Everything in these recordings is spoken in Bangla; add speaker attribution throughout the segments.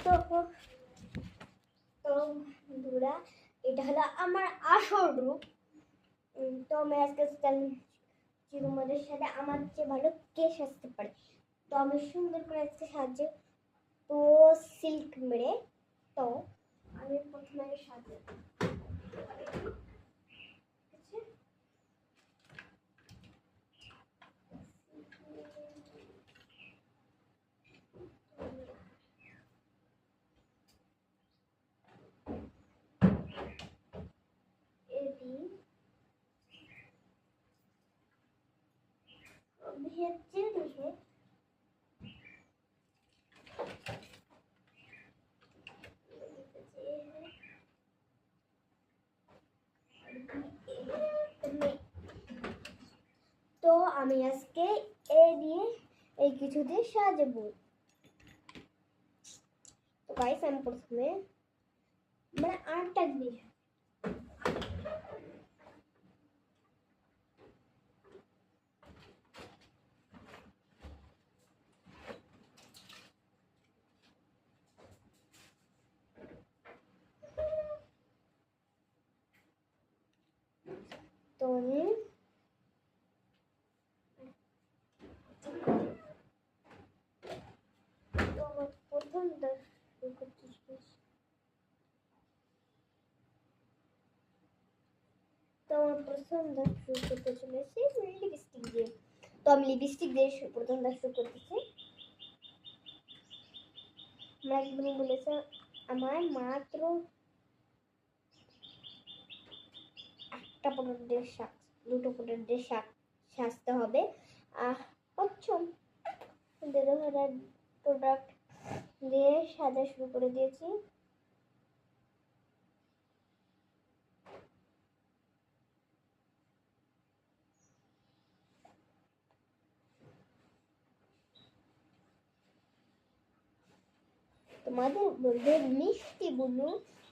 Speaker 1: তো তো বন্ধুরা, এটা হলো আমার আসল রূপ। তো আমি আজকে চিরুমাদের সাথে আমার চেয়ে ভালো কে সাজতে পারে। তো আমি সুন্দর করে আজকে সাজে তো সিল্ক মেরে। তো আমি প্রথমে সাজে भेजे नहीं তো আমি আজকে এই দিয়ে এই কিছু দিয়ে সাজাবো। তো গাইস আমি প্রথমে মানে আটটা দিয়ে তো আমি প্রথম তো আমার প্রথম দাগ শুরু করতে চলেছি লিপস্টিক দিয়ে। তো আমি লিপস্টিক দিয়ে প্রথম দাগ শুরু করতেছি। আমার একদম বলেছে আমার মাত্র একটা প্রোডাক্ট দিয়ে দুটো প্রোডাক্ট দিয়ে সাজতে হবে। প্রথম প্রোডাক্ট দিয়ে সাজা শুরু করে দিয়েছি। তোমাদের বলবে মিষ্টি বুনু,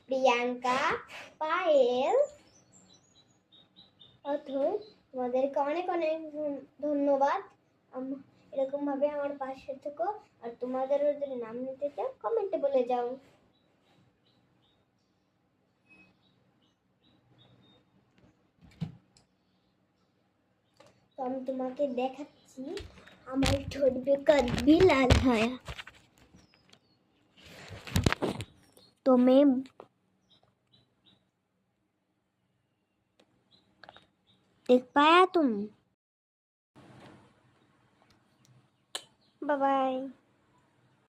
Speaker 1: প্রিয়াঙ্কা, পায়েল, তোমাদেরকে অনেক অনেক ধন্যবাদ। এরকম ভাবে আমার পাশে থেকো। আর তোমাদের যদি নাম নিতে চাও কমেন্টে বলে যাও। তো আমি তোমাকে দেখাচ্ছি আমার ঠোঁট বেকার লাল হয়। तो मैं देख पाया तुम? Bye bye.